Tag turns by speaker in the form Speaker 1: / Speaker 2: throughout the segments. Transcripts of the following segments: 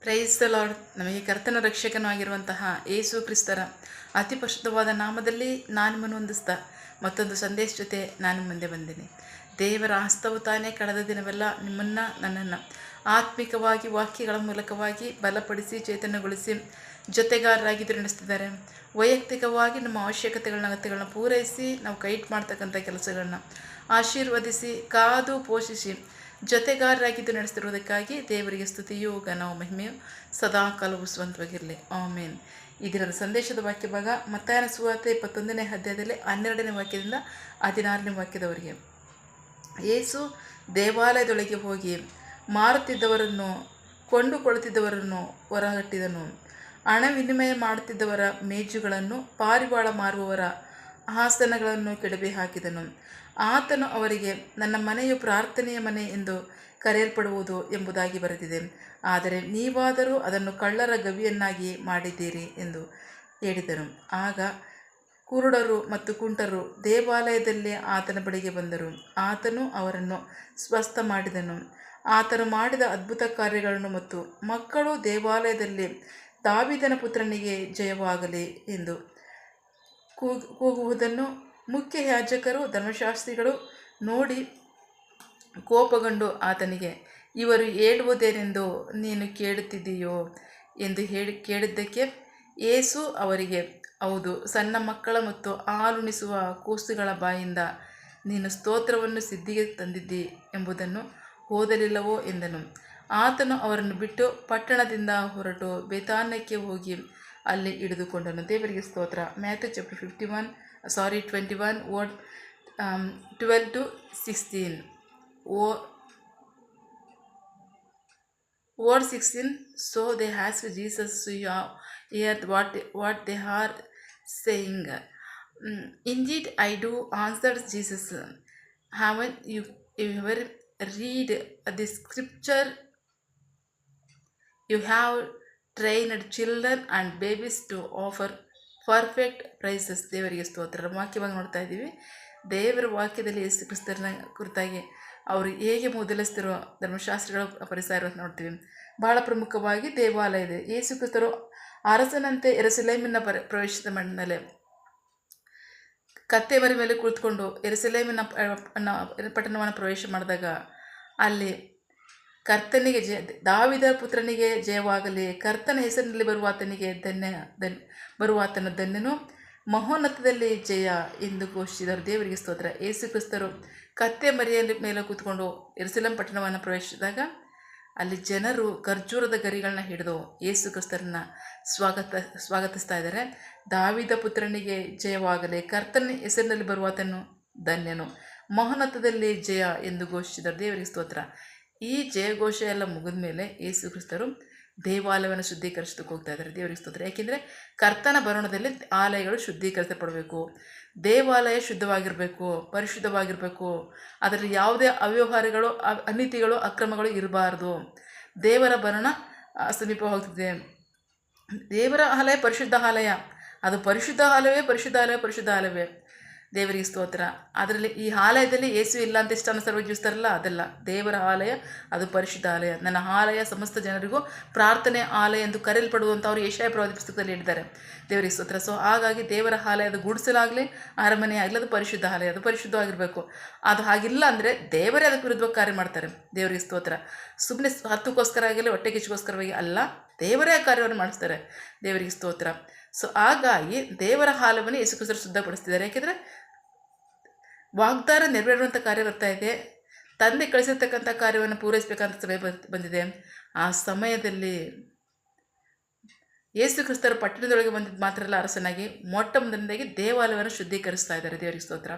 Speaker 1: Praise the lord. ನಮಗೆ ಕರ್ತನ ರಕ್ಷಕನೂ ಆಗಿರುವಂತಹ ಯೇಸು ಕ್ರಿಸ್ತರ ಅತಿ ಪರಿಶುದ್ಧವಾದ ನಾಮದಲ್ಲಿ ನಾನು ನಿಮ್ಮನ್ನು ಹೊಂದಿಸ್ತಾ ಮತ್ತೊಂದು ಸಂದೇಶ ಜೊತೆ ನಾನು ಮುಂದೆ ಬಂದೇನೆ. ದೇವರ ಹಸ್ತವು ತಾನೇ ಕಳೆದ ದಿನವೆಲ್ಲ ನಿಮ್ಮನ್ನು ನನ್ನನ್ನು ಆತ್ಮಿಕವಾಗಿ ವಾಕ್ಯಗಳ ಮೂಲಕವಾಗಿ ಬಲಪಡಿಸಿ ಚೈತನ್ಯಗೊಳಿಸಿ ಜೊತೆಗಾರರಾಗಿ ನಡೆಸ್ತಿದ್ದಾರೆ. ವೈಯಕ್ತಿಕವಾಗಿ ನಮ್ಮ ಅಗತ್ಯಗಳನ್ನ ಪೂರೈಸಿ ನಾವು ಕೈಟ್ ಮಾಡ್ತಕ್ಕಂಥ ಕೆಲಸಗಳನ್ನ ಆಶೀರ್ವದಿಸಿ ಕಾದು ಪೋಷಿಸಿ ಜೊತೆಗಾರರಾಗಿದ್ದು ನಡೆಸ್ತಿರುವುದಕ್ಕಾಗಿ ದೇವರಿಗೆ ಸ್ತುತಿಯೂ ಘನವು ಮಹಿಮೆಯು ಸದಾ ಕಾಲವು ಸ್ವಂತವಾಗಿರಲಿ. ಆಮೇನ್. ಈ ದಿನದ ಸಂದೇಶದ ವಾಕ್ಯ ಭಾಗ ಮತ್ತಾಯನ ಸುವಾರ್ತೆ 21ನೇ ಅಧ್ಯಾಯದಲ್ಲಿ 12ನೇ ವಾಕ್ಯದಿಂದ 16ನೇ ವಾಕ್ಯದವರೆಗೆ. ಯೇಸು ದೇವಾಲಯದೊಳಗೆ ಹೋಗಿ ಮಾರುತ್ತಿದ್ದವರನ್ನು ಕೊಂಡುಕೊಳ್ಳುತ್ತಿದ್ದವರನ್ನು ಹೊರಗಟ್ಟಿದನು. ಹಣ ವಿನಿಮಯ ಮಾಡುತ್ತಿದ್ದವರ ಮೇಜುಗಳನ್ನು ಪಾರಿವಾಳ ಮಾರುವವರ ಆಸನಗಳನ್ನು ಕೆಡವಿ ಹಾಕಿದನು. ಆತನು ಅವರಿಗೆ, ನನ್ನ ಮನೆಯು ಪ್ರಾರ್ಥನೆಯ ಮನೆ ಎಂದು ಕರೆಯಲ್ಪಡುವುದು ಎಂಬುದಾಗಿ ಬರೆದಿದೆ, ಆದರೆ ನೀವಾದರೂ ಅದನ್ನು ಕಳ್ಳರ ಗವಿಯನ್ನಾಗಿ ಮಾಡಿದ್ದೀರಿ ಎಂದು ಹೇಳಿದನು. ಆಗ ಕುರುಡರು ಮತ್ತು ಕುಂಟರು ದೇವಾಲಯದಲ್ಲಿ ಆತನ ಬಳಿಗೆ ಬಂದರು. ಆತನು ಅವರನ್ನು ಸ್ವಸ್ಥ ಮಾಡಿದನು. ಆತನು ಮಾಡಿದ ಅದ್ಭುತ ಕಾರ್ಯಗಳನ್ನು ಮತ್ತು ಮಕ್ಕಳು ದೇವಾಲಯದಲ್ಲಿ ದಾವೀದನ ಪುತ್ರನಿಗೆ ಜಯವಾಗಲಿ ಎಂದು ಕೂಗುವುದನ್ನು ಮುಖ್ಯ ಯಾಜಕರು ಧರ್ಮಶಾಸ್ತ್ರಿಗಳು ನೋಡಿ ಕೋಪಗೊಂಡು ಆತನಿಗೆ, ಇವರು ಹೇಳುವುದೇನೆಂದು ನೀನು ಕೇಳುತ್ತಿದ್ದೀಯೋ ಎಂದು ಕೇಳಿದ್ದಕ್ಕೆ ಯೇಸು ಅವರಿಗೆ, ಹೌದು, ಸಣ್ಣ ಮಕ್ಕಳ ಮತ್ತು ಹಾಲುಣಿಸುವ ಕೂಸುಗಳ ಬಾಯಿಂದ ನೀನು ಸ್ತೋತ್ರವನ್ನು ಸಿದ್ಧಿಗೆ ತಂದಿದ್ದಿ ಎಂಬುದನ್ನು ಓದಲಿಲ್ಲವೋ ಎಂದನು. ಆತನು ಅವರನ್ನು ಬಿಟ್ಟು ಪಟ್ಟಣದಿಂದ ಹೊರಟು ಬೇತಾನ್ಯಕ್ಕೆ ಹೋಗಿ ಅಲ್ಲಿ ಹಿಡಿದುಕೊಂಡನು. ದೇವರಿಗೆ ಸ್ತೋತ್ರ. Matthew chapter 21 word 12 to 16. Word 16. So they asked Jesus, so you hear what they are saying. Indeed I do, answered Jesus. Haven't you ever read the scripture? You have trained children and babies to offer perfect praises. ದೇವರಿಗೆ ಸ್ತೋತ್ರ. ವಾಕ್ಯವಾಗಿ ನೋಡ್ತಾ ಇದ್ದೀವಿ. ದೇವರ ವಾಕ್ಯದಲ್ಲಿ ಯೇಸು ಕ್ರಿಸ್ತನ ಕುರಿತಾಗಿ ಅವರು ಹೇಗೆ ಮೊದಲಿಸ್ತಿರೋ ಧರ್ಮಶಾಸ್ತ್ರಗಳು ಪರಿಸರ ನೋಡ್ತೀವಿ. ಬಹಳ ಪ್ರಮುಖವಾಗಿ ದೇವಾಲಯ ಇದೆ. ಯೇಸು ಕ್ರಿಸ್ತರು ಅರಸನಂತೆ ಯೆರೂಸಲೇಮಿನ ಪ್ರವೇಶದ ಮೇಲೆ ಕತ್ತೆ ಮರಿ ಮೇಲೆ ಕುಳಿತುಕೊಂಡು ಯೆರೂಸಲೇಮಿನ ಪಟ್ಟಣವನ್ನು ಪ್ರವೇಶ ಮಾಡಿದಾಗ ಅಲ್ಲಿ ಕರ್ತನಿಗೆ ದಾವೀದ ಪುತ್ರನಿಗೆ ಜಯವಾಗಲಿ, ಕರ್ತನ ಹೆಸರಿನಲ್ಲಿ ಬರುವಾತನು ಧನ್ಯನು, ಮಹೋನ್ನತದಲ್ಲಿ ಜಯ ಎಂದು ಘೋಷಿಸಿದರು. ದೇವರಿಗೆ ಸ್ತೋತ್ರ. ಯೇಸು ಕ್ರಿಸ್ತರು ಕತ್ತೆ ಮರಿಯ ಮೇಲೆ ಕೂತ್ಕೊಂಡು ಯೆರೂಸಲೇಮ್ ಪಟ್ಟಣವನ್ನು ಪ್ರವೇಶಿಸಿದಾಗ ಅಲ್ಲಿ ಜನರು ಖರ್ಜೂರದ ಗರಿಗಳನ್ನ ಹಿಡಿದು ಯೇಸು ಕ್ರಿಸ್ತರನ್ನ ಸ್ವಾಗತಿಸ್ತಾ ಇದ್ದಾರೆ. ದಾವೀದ ಪುತ್ರನಿಗೆ ಜಯವಾಗಲಿ, ಕರ್ತನ ಹೆಸರಿನಲ್ಲಿ ಬರುವಾತನು ಧನ್ಯನು, ಮಹೋನ್ನತದಲ್ಲಿ ಜಯ ಎಂದು ಘೋಷಿಸಿದರು. ದೇವರಿಗೆ ಸ್ತೋತ್ರ. ಈ ಜಯಘೋಷ ಎಲ್ಲ ಮುಗಿದ ಮೇಲೆ ಯೇಸು ಕ್ರಿಸ್ತರು ದೇವಾಲಯವನ್ನು ಶುದ್ಧೀಕರಿಸೋದಕ್ಕೆ ಹೋಗ್ತಾ ಇದ್ದಾರೆ. ದೇವರಿಗೆ ಸ್ತೋತ್ರ. ಯಾಕೆಂದರೆ ಕರ್ತನ ಬರೋಣದಲ್ಲಿ ಆಲಯಗಳು ಶುದ್ಧೀಕರಿಸಲ್ಪಡಬೇಕು, ದೇವಾಲಯ ಶುದ್ಧವಾಗಿರಬೇಕು, ಪರಿಶುದ್ಧವಾಗಿರಬೇಕು, ಅದರಲ್ಲಿ ಯಾವುದೇ ಅವ್ಯವಹಾರಗಳು, ಅನೀತಿಗಳು, ಅಕ್ರಮಗಳು ಇರಬಾರ್ದು. ದೇವರ ಬರೋಣ ಸಮೀಪ ಹೋಗ್ತಿದೆ. ದೇವರ ಆಲಯ ಪರಿಶುದ್ಧ ಆಲಯ, ಅದು ಪರಿಶುದ್ಧ ಆಲಯವೇ. ದೇವರಿಗೆ ಸ್ತೋತ್ರ. ಅದರಲ್ಲಿ ಈ ಆಲಯದಲ್ಲಿ ಯೇಸು ಇಲ್ಲ ಅಂತ ಇಷ್ಟಾನುಸಾರವಾಗಿ ಜೀವಿಸ್ತಾರಲ್ಲ, ಅದಲ್ಲ. ದೇವರ ಆಲಯ ಅದು ಪರಿಶುದ್ಧ ಆಲಯ. ನನ್ನ ಆಲಯ ಸಮಸ್ತ ಜನರಿಗೂ ಪ್ರಾರ್ಥನೆ ಆಲಯ ಎಂದು ಕರೆಯಲ್ಪಡುವಂಥ ಅವರು ಯೆಶಾಯ ಪ್ರವಾದಿ ಪುಸ್ತಕದಲ್ಲಿ ಹೇಳಿದ್ದಾರೆ. ದೇವರಿಗೆ ಸ್ತೋತ್ರ. ಸೊ ಹಾಗಾಗಿ ದೇವರ ಆಲಯದ ಗುಡಿಸಲಾಗಲಿ ಅರಮನೆ ಆಗಲಿ ಅದು ಪರಿಶುದ್ಧ ಆಲಯ, ಅದು ಪರಿಶುದ್ಧವಾಗಿರಬೇಕು. ಅದು ಹಾಗಿಲ್ಲ ಅಂದರೆ ದೇವರೇ ಅದಕ್ಕೆ ವಿರುದ್ಧವಾಗಿ ಕಾರ್ಯ ಮಾಡ್ತಾರೆ. ದೇವರಿಗೆ ಸ್ತೋತ್ರ. ಸುಮ್ಮನೆ ಹತ್ತಕ್ಕೋಸ್ಕರ ಆಗಲಿ ಹೊಟ್ಟೆ ಕಿಚ್ಚುಗೋಸ್ಕರವಾಗಿ ಅಲ್ಲ, ದೇವರೇ ಕಾರ್ಯವನ್ನು ಮಾಡಿಸ್ತಾರೆ. ದೇವರಿಗೆ ಸ್ತೋತ್ರ. ಸೊ ಹಾಗಾಗಿ ದೇವರ ಆಲಯವನ್ನು ಯೇಸು ಕ್ರಿಸ್ತರು ಶುದ್ಧಪಡಿಸ್ತಿದ್ದಾರೆ. ಯಾಕೆಂದರೆ ವಾಗ್ದಾನ ನೆರವೇರುವಂಥ ಕಾರ್ಯ ಬರ್ತಾ ಇದೆ. ತಂದೆ ಕಳಿಸಿರ್ತಕ್ಕಂಥ ಕಾರ್ಯವನ್ನು ಪೂರೈಸಬೇಕಂತ ಸಮಯ ಬಂದಿದೆ. ಆ ಸಮಯದಲ್ಲಿ ಯೇಸು ಕ್ರಿಸ್ತರು ಪಟ್ಟಣದೊಳಗೆ ಬಂದಿದ್ದು ಮಾತ್ರ ಅಲ್ಲ, ಅರಸನಾಗಿ ಮೊಟ್ಟ ಮೊದಲನೇದಾಗಿ ದೇವಾಲಯವನ್ನು ಶುದ್ಧೀಕರಿಸ್ತಾ ಇದ್ದಾರೆ. ದೇವರಿಗೆ ಸ್ತೋತ್ರ.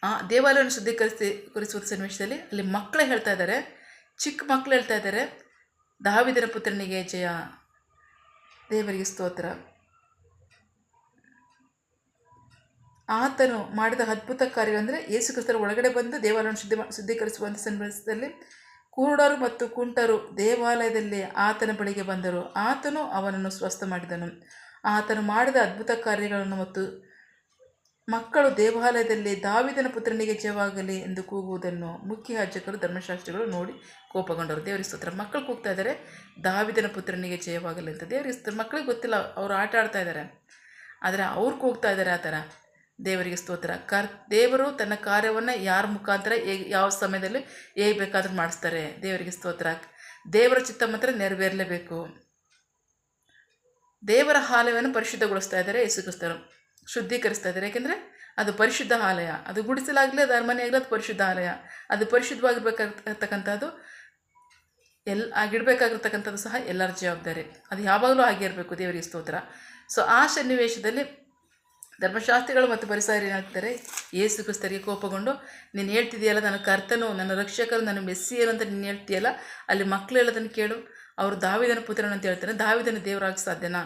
Speaker 1: ಆ ದೇವಾಲಯವನ್ನು ಶುದ್ಧೀಕರಿಸುವ ಸನ್ನಿವೇಶದಲ್ಲಿ ಅಲ್ಲಿ ಮಕ್ಕಳು ಹೇಳ್ತಾ ಇದ್ದಾರೆ, ಚಿಕ್ಕ ಮಕ್ಕಳು ಹೇಳ್ತಾ ಇದ್ದಾರೆ, ದಾವೀದನ ಪುತ್ರನಿಗೆ ಜಯ. ದೇವರಿಗೆ ಸ್ತೋತ್ರ. ಆತನು ಮಾಡಿದ ಅದ್ಭುತ ಕಾರ್ಯವೆಂದರೆ ಯೇಸು ಕ್ರಿಸ್ತರು ಒಳಗಡೆ ಬಂದು ದೇವಾಲಯವನ್ನು ಶುದ್ಧೀಕರಿಸುವಂಥ ಸನ್ನಿವೇಶದಲ್ಲಿ ಕುರುಡರು ಮತ್ತು ಕುಂಟರು ದೇವಾಲಯದಲ್ಲಿ ಆತನ ಬಳಿಗೆ ಬಂದರು. ಆತನು ಅವನನ್ನು ಸ್ವಸ್ಥ ಮಾಡಿದನು. ಆತನು ಮಾಡಿದ ಅದ್ಭುತ ಕಾರ್ಯಗಳನ್ನು ಮತ್ತು ಮಕ್ಕಳು ದೇವಾಲಯದಲ್ಲಿ ದಾವಿದನ ಪುತ್ರನಿಗೆ ಜಯವಾಗಲಿ ಎಂದು ಕೂಗುವುದನ್ನು ಮುಖ್ಯ ಯಾಜಕರು ಧರ್ಮಶಾಸ್ತ್ರಿಗಳು ನೋಡಿ ಕೋಪಗೊಂಡರು. ದೇವರಿಗೆ ಸ್ತೋತ್ರ. ಮಕ್ಕಳು ಕೂಗ್ತಾ ಇದ್ದಾರೆ, ದಾವಿದನ ಪುತ್ರನಿಗೆ ಜಯವಾಗಲಿ ಅಂತ. ದೇವರಿಗೆ ಸ್ತೋತ್ರ. ಮಕ್ಕಳಿಗೆ ಗೊತ್ತಿಲ್ಲ, ಅವರು ಆಟ ಆಡ್ತಾ ಇದ್ದಾರೆ, ಆದರೆ ಅವ್ರು ಕೂಗ್ತಾ ಇದ್ದಾರೆ ಆ ಥರ. ದೇವರಿಗೆ ಸ್ತೋತ್ರ. ದೇವರು ತನ್ನ ಕಾರ್ಯವನ್ನು ಯಾರ ಮುಖಾಂತರ ಯಾವ ಸಮಯದಲ್ಲಿ ಹೇಗೆ ಬೇಕಾದರೂ ಮಾಡಿಸ್ತಾರೆ. ದೇವರಿಗೆ ಸ್ತೋತ್ರ. ದೇವರ ಚಿತ್ತ ಮಾತ್ರ ನೆರವೇರಲೇಬೇಕು. ದೇವರ ಆಲಯವನ್ನು ಪರಿಶುದ್ಧಗೊಳಿಸ್ತಾ ಇದ್ದಾರೆ ಯೇಸು ಕ್ರಿಸ್ತರು, ಶುದ್ಧೀಕರಿಸ್ತಾ ಇದ್ದಾರೆ. ಯಾಕೆಂದರೆ ಅದು ಪರಿಶುದ್ಧ ಆಲಯ, ಅದು ಗುಡಿಸಲಾಗಲಿ, ಅದು ಅರಮನೆ ಆಗಲಿ, ಅದು ಪರಿಶುದ್ಧ ಆಲಯ. ಅದು ಪರಿಶುದ್ಧವಾಗಿರ್ಬೇಕಾಗಿರ್ತಕ್ಕಂಥದ್ದು ಆಗಿಡಬೇಕಾಗಿರ್ತಕ್ಕಂಥದ್ದು ಸಹ ಎಲ್ಲರ ಜವಾಬ್ದಾರಿ. ಅದು ಯಾವಾಗಲೂ ಹಾಗೆ ಇರಬೇಕು. ದೇವರಿಗೆ ಸ್ತೋತ್ರ. ಸೊ ಆ ಸನ್ನಿವೇಶದಲ್ಲಿ ಧರ್ಮಶಾಸ್ತ್ರಿಗಳು ಮತ್ತು ಪರಿಸರ ಏನು ಹೇಳ್ತಾರೆ, ಯೇಸು ಕ್ರಿಸ್ತರಿಗೆ ಕೋಪಗೊಂಡು, ನೀನು ಹೇಳ್ತಿದೆಯಲ್ಲ ನನ್ನ ಕರ್ತನು, ನನ್ನ ರಕ್ಷಕರು, ನನ್ನ ಮೆಸ್ಸಿಯರು ಅಂತ ನೀನು ಹೇಳ್ತೀಯಲ್ಲ, ಅಲ್ಲಿ ಮಕ್ಕಳು ಹೇಳೋದನ್ನು ಕೇಳು, ಅವರು ದಾವಿದನ ಪುತ್ರನು ಅಂತ ಹೇಳ್ತಾರೆ. ದಾವಿದನ ದೇವರಾಗ ಸಾಧ್ಯನಾ,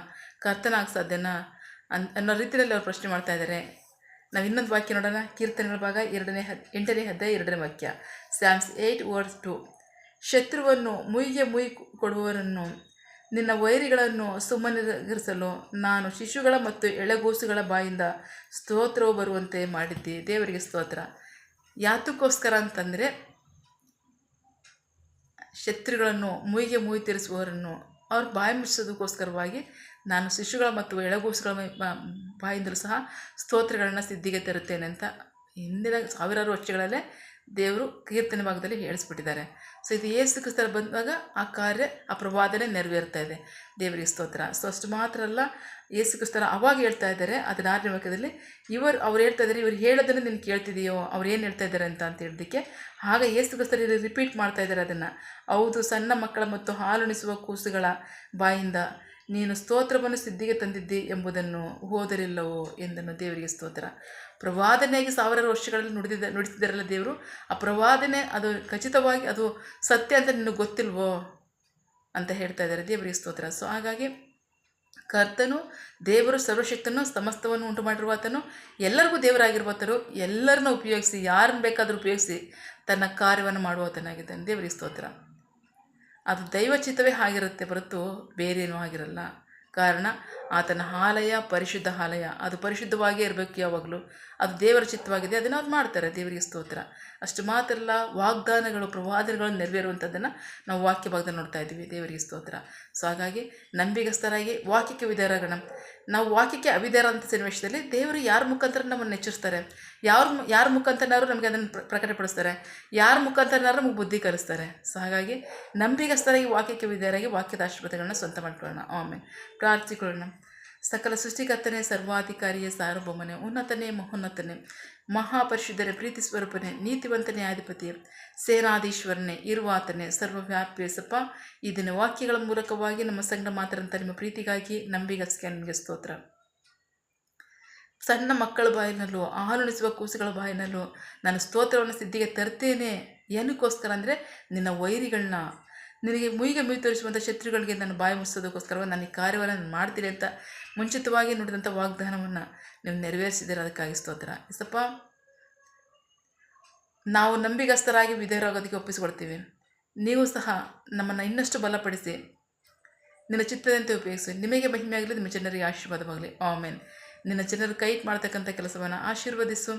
Speaker 1: ಕರ್ತನಾಗ ಸಾಧ್ಯನಾ ಅನ್ನೋ ರೀತಿಯಲ್ಲಿ ಅವ್ರು ಪ್ರಶ್ನೆ ಮಾಡ್ತಾ ಇದ್ದಾರೆ. ನಾವು ಇನ್ನೊಂದು ವಾಕ್ಯ ನೋಡೋಣ. ಕೀರ್ತನೆಗಳ ಭಾಗ 8ನೇ ಅಧ್ಯಾಯ 2ನೇ ವಾಕ್ಯ. ಸ್ಯಾಮ್ಸ್ 8:2. ಶತ್ರುವನ್ನು ಮುಯ್ಯಿಗೆ ಮುಯಿ ಕೊಡುವವರನ್ನು, ನಿನ್ನ ವೈರಿಗಳನ್ನು ಸುಮ್ಮನಿರಿಸಲು ನಾನು ಶಿಶುಗಳ ಮತ್ತು ಎಳೆಗೂಸುಗಳ ಬಾಯಿಂದ ಸ್ತೋತ್ರವು ಬರುವಂತೆ ಮಾಡಿದ್ದೆ. ದೇವರಿಗೆ ಸ್ತೋತ್ರ. ಯಾತಕ್ಕೋಸ್ಕರ ಅಂತಂದರೆ, ಶತ್ರುಗಳನ್ನು ಮುಯ್ಯಿಗೆ ಮುಯಿ ತೀರಿಸುವವರನ್ನು ಅವ್ರ ಬಾಯಿ ಮುಚ್ಚೋದಕ್ಕೋಸ್ಕರವಾಗಿ ನಾನು ಶಿಶುಗಳ ಮತ್ತು ಎಳೆಗೂಸುಗಳ ಬಾಯಿಂದಲೂ ಸಹ ಸ್ತೋತ್ರಗಳನ್ನು ಸಿದ್ಧಿಗೆ ತರುತ್ತೇನೆ ಅಂತ ಹಿಂದಿನ ಸಾವಿರಾರು ವರ್ಷಗಳಲ್ಲೇ ದೇವರು ಕೀರ್ತನೆ ಭಾಗದಲ್ಲಿ ಹೇಳಿಸ್ಬಿಟ್ಟಿದ್ದಾರೆ. ಸೊ ಇದು ಯೇಸು ಕ್ರಿಸ್ತರ ಬಂದಾಗ ಆ ಕಾರ್ಯ, ಆ ಪ್ರವಾದನೆ ನೆರವೇರ್ತಾ ಇದೆ. ದೇವರಿಗೆ ಸ್ತೋತ್ರ. ಸೊ ಅಷ್ಟು ಮಾತ್ರ ಅಲ್ಲ, ಯೇಸು ಕ್ರಿಸ್ತರ ಅವಾಗ ಹೇಳ್ತಾ ಇದ್ದಾರೆ ಅದರ 6ನೇ ವಾಕ್ಯದಲ್ಲಿ, ಅವ್ರು ಹೇಳ್ತಾ ಇದ್ದಾರೆ, ಇವ್ರು ಹೇಳೋದನ್ನು ನೀನು ಕೇಳ್ತಿದೆಯೋ, ಅವ್ರು ಏನು ಹೇಳ್ತಾ ಇದ್ದಾರೆ ಅಂತ ಹೇಳೋದಕ್ಕೆ. ಆಗ ಯೇಸು ಕ್ರಿಸ್ತರು ರಿಪೀಟ್ ಮಾಡ್ತಾ ಇದ್ದಾರೆ ಅದನ್ನು. ಹೌದು, ಸಣ್ಣ ಮಕ್ಕಳ ಮತ್ತು ಹಾಲುಣಿಸುವ ಕೂಸುಗಳ ಬಾಯಿಂದ ನೀನು ಸ್ತೋತ್ರವನ್ನು ಸಿದ್ಧಿಗೆ ತಂದಿದ್ದಿ ಎಂಬುದನ್ನು ಓದಲಿಲ್ಲವೋ ಎಂದನು. ದೇವರಿಗೆ ಸ್ತೋತ್ರ. ಪ್ರವಾದನೆಯಾಗಿ ಸಾವಿರಾರು ವರ್ಷಗಳಲ್ಲಿ ನುಡಿತಿದ್ದಾರಲ್ಲ ದೇವರು, ಆ ಪ್ರವಾದನೆ ಅದು ಖಚಿತವಾಗಿ ಅದು ಸತ್ಯ ಅಂತ ನಿನಗೆ ಗೊತ್ತಿಲ್ವೋ ಅಂತ ಹೇಳ್ತಾ ಇದ್ದಾರೆ. ದೇವರಿಗೆ ಸ್ತೋತ್ರ. ಸೊ ಹಾಗಾಗಿ ಕರ್ತನು, ದೇವರು ಸರ್ವಶಕ್ತನು, ಸಮಸ್ತವನ್ನು ಉಂಟು ಮಾಡಿರುವಾತನು, ಎಲ್ಲರಿಗೂ ದೇವರಾಗಿರುವಾತನು, ಎಲ್ಲರನ್ನ ಉಪಯೋಗಿಸಿ, ಯಾರನ್ನು ಬೇಕಾದರೂ ಉಪಯೋಗಿಸಿ ತನ್ನ ಕಾರ್ಯವನ್ನು ಮಾಡುವಾತನಾಗಿದ್ದಾನೆ. ದೇವರಿಗೆ ಸ್ತೋತ್ರ. ಅದು ದೈವಚಿತ್ತವೇ ಆಗಿರುತ್ತೆ ಹೊರತು ಬೇರೇನೂ ಆಗಿರಲ್ಲ. ಕಾರಣ ಆತನ ಆಲಯ ಪರಿಶುದ್ಧ ಆಲಯ, ಅದು ಪರಿಶುದ್ಧವಾಗಿಯೇ ಇರಬೇಕು ಯಾವಾಗಲೂ. ಅದು ದೇವರ ಚಿತ್ತವಾಗಿದೆ, ಅದನ್ನು ಅವ್ರು ಮಾಡ್ತಾರೆ. ದೇವರಿಗೆ ಸ್ತೋತ್ರ. ಅಷ್ಟು ಮಾತ್ರ ಅಲ್ಲ, ವಾಗ್ದಾನಗಳು, ಪ್ರವಾದನೆಗಳು ನೆರವೇರುವಂಥದ್ದನ್ನು ನಾವು ವಾಕ್ಯ ಭಾಗದಲ್ಲಿ ನೋಡ್ತಾ ಇದ್ದೀವಿ. ದೇವರಿಗೆ ಸ್ತೋತ್ರ. ಸೊ ಹಾಗಾಗಿ ನಂಬಿಗಸ್ತರಾಗಿ ವಾಕ್ಯಕ್ಕೆ ವಿಧೇಯರಾಗೋಣ. ನಾವು ವಾಕ್ಯಕ್ಕೆ ಅವಿಧೇಯರ ಅಂತ ಸನ್ನಿವೇಶದಲ್ಲಿ ದೇವರು ಯಾರ ಮುಖಾಂತರ ನಮ್ಮನ್ನು ಎಚ್ಚರಿಸ್ತಾರೆ, ಯಾರ ಮುಖಾಂತರನಾದ್ರು ನಮಗೆ ಅದನ್ನು ಪ್ರಕಟಪಡಿಸ್ತಾರೆ, ಯಾರ ಮುಖಾಂತರನಾದ್ರು ನಮಗೆ ಬುದ್ಧಿ ಕಲಿಸ್ತಾರೆ. ಸೊ ಹಾಗಾಗಿ ನಂಬಿಗಸ್ತರಾಗಿ ವಾಕ್ಯಕ್ಕೆ ವಿಧೇಯರಾಗಿ ವಾಕ್ಯದ ಆಶೀರ್ವಾದಗಳನ್ನ ಸ್ವಂತ ಮಾಡ್ಕೊಳ್ಳೋಣ. ಆಮೇಲೆ ಪ್ರಾರ್ಥಿಕೊಳ್ಳೋಣ. ಸಕಲ ಸೃಷ್ಟಿಕರ್ತನೆ, ಸರ್ವಾಧಿಕಾರಿಯೇ, ಸಾರ್ವಭೌಮನೆ, ಉನ್ನತನೇ, ಮಹೋನ್ನತನೇ, ಮಹಾಪರಿಶುದ್ಧನೇ, ಪ್ರೀತಿ ಸ್ವರೂಪನೇ, ನೀತಿವಂತನೇ, ಅಧಿಪತಿಯೇ, ಸೇನಾಧೀಶ್ವರನೇ, ಇರುವಾತನೇ, ಸರ್ವವ್ಯಾಪಿಯೇ ಸಪ್ಪ, ಈ ದಿನ ವಾಕ್ಯಗಳ ಮೂಲಕವಾಗಿ ನಮ್ಮ ಸಂಗಡ ಮಾತಾಡಂಥ ನಿಮ್ಮ ಪ್ರೀತಿಗಾಗಿ ನಂಬಿಗಸ್ಕೆ ನಿಮಗೆ ಸ್ತೋತ್ರ. ಸಣ್ಣ ಮಕ್ಕಳ ಬಾಯಿನಲ್ಲೂ ಹಾಲುಣಿಸುವ ಕೂಸುಗಳ ಬಾಯಿನಲ್ಲೂ ನಾನು ಸ್ತೋತ್ರವನ್ನು ಸಿದ್ಧಿಗೆ ತರ್ತೇನೆ. ಏನಕ್ಕೋಸ್ಕರ ಅಂದರೆ ನಿನ್ನ ವೈರಿಗಳನ್ನ, ನಿನಗೆ ಮುಯಿಗೆ ಮುಯಿ ತೋರಿಸುವಂಥ ಶತ್ರುಗಳಿಗೆ ನಾನು ಬಾಯಿ ಮುಚ್ಚೋದಕ್ಕೋಸ್ಕರ ನಾನು ಈ ಕಾರ್ಯವನ್ನು ನಾನು ಮಾಡ್ತೀನಿ ಅಂತ ಮುಂಚಿತವಾಗಿ ನುಡಿದಂಥ ವಾಗ್ದಾನವನ್ನು ನೀವು ನೆರವೇರಿಸಿದ್ದೀರ. ಅದಕ್ಕಾಗಿ ಸ್ತೋತ್ರ. ಇಸಪ್ಪ, ನಾವು ನಂಬಿಗಸ್ತರಾಗಿ ವಿಧೇಯರಾಗೋದಕ್ಕೆ ಒಪ್ಪಿಸಿಕೊಡ್ತೀವಿ. ನೀವು ಸಹ ನಮ್ಮನ್ನು ಇನ್ನಷ್ಟು ಬಲಪಡಿಸಿ ನಿನ್ನ ಚಿತ್ತದಂತೆ ಉಪಯೋಗಿಸಿ. ನಿಮಗೆ ಮಹಿಮೆಯಾಗಲಿ, ನಿಮ್ಮ ಜನರಿಗೆ ಆಶೀರ್ವಾದವಾಗಲಿ. ಆಮೇನ್. ನಿನ್ನ ಜನರು ಕೈ ಮಾಡ್ತಕ್ಕಂಥ ಕೆಲಸವನ್ನು ಆಶೀರ್ವದಿಸು,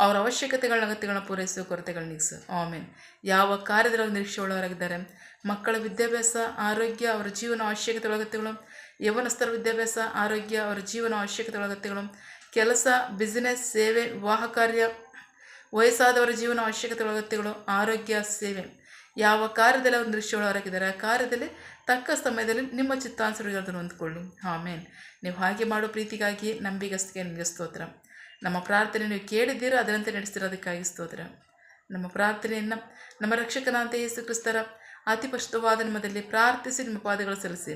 Speaker 1: ಅವರ ಅವಶ್ಯಕತೆಗಳನ್ನ, ಅಗತ್ಯಗಳನ್ನ ಪೂರೈಸು, ಕೊರತೆಗಳು ನೀಗಿಸು. ಆಮೇನ್. ಯಾವ ಕಾರ್ಯದಲ್ಲಿ ನಿರೀಕ್ಷೆ ಉಳ್ಳವರಾಗಿದ್ದಾರೆ, ಮಕ್ಕಳ ವಿದ್ಯಾಭ್ಯಾಸ, ಆರೋಗ್ಯ, ಅವರ ಜೀವನ ಅವಶ್ಯಕತೆಗಳ ಅಗತ್ಯಗಳು, ಯವನಸ್ಥರ ವಿದ್ಯಾಭ್ಯಾಸ, ಆರೋಗ್ಯ, ಅವರ ಜೀವನ ಅವಶ್ಯಕತೆಗಳ ಅಗತ್ಯಗಳು, ಕೆಲಸ, ಬಿಸಿನೆಸ್, ಸೇವೆ, ವಿವಾಹ ಕಾರ್ಯ, ವಯಸ್ಸಾದವರ ಜೀವನ ಅವಶ್ಯಕತೆಗಳ ಅಗತ್ಯಗಳು, ಆರೋಗ್ಯ, ಸೇವೆ, ಯಾವ ಕಾರ್ಯದಲ್ಲಿ ಅವರು ನಿರೀಕ್ಷೆಯುಳ್ಳವರಾಗಿದ್ದಾರೆ ಆ ಕಾರ್ಯದಲ್ಲಿ ತಕ್ಕ ಸಮಯದಲ್ಲಿ ನಿಮ್ಮ ಚಿತ್ತಾನುಸಾರಗಳನ್ನು ಹೊಂದ್ಕೊಳ್ಳಿ. ಆಮೇನ್. ನೀವು ಹಾಗೆ ಮಾಡೋ ಪ್ರೀತಿಗಾಗಿ ನಂಬಿಗಸ್ತಿಗೆ ನಿಮಗೆ ಸ್ತೋತ್ರ. ನಮ್ಮ ಪ್ರಾರ್ಥನೆ ನೀವು ಕೇಳಿದ್ದೀರ, ಅದರಂತೆ ನಡೆಸ್ತಿರೋದಕ್ಕಾಗಿ ಸ್ತೋತ್ರ. ನಮ್ಮ ಪ್ರಾರ್ಥನೆಯನ್ನು ನಮ್ಮ ರಕ್ಷಕನಾದ ಯೇಸು ಕ್ರಿಸ್ತರ ಅತಿ ಪರಿಶುದ್ಧವಾದ ನಾಮದಲ್ಲಿ ಪ್ರಾರ್ಥಿಸಿ ನಿಮ್ಮ ಪಾದಗಳು ಸಲ್ಲಿಸಿ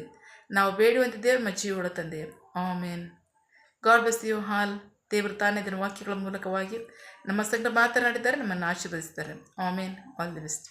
Speaker 1: ನಾವು ಬೇಡುವಂತಿದ್ದೇವೆ ನಮ್ಮ ಜೀವದ ತಂದೆಯೇ. ಆಮೇನ್. God bless you all. ದೇವರು ತಾನೇ ಇದರ ವಾಕ್ಯಗಳ ಮೂಲಕವಾಗಿ ನಮ್ಮ ಸಂಗಡ ಮಾತನಾಡಿದ್ದಾರೆ, ನಮ್ಮನ್ನು ಆಶೀರ್ವದಿಸಿದ್ದಾರೆ. ಆಮೇನ್. All the best.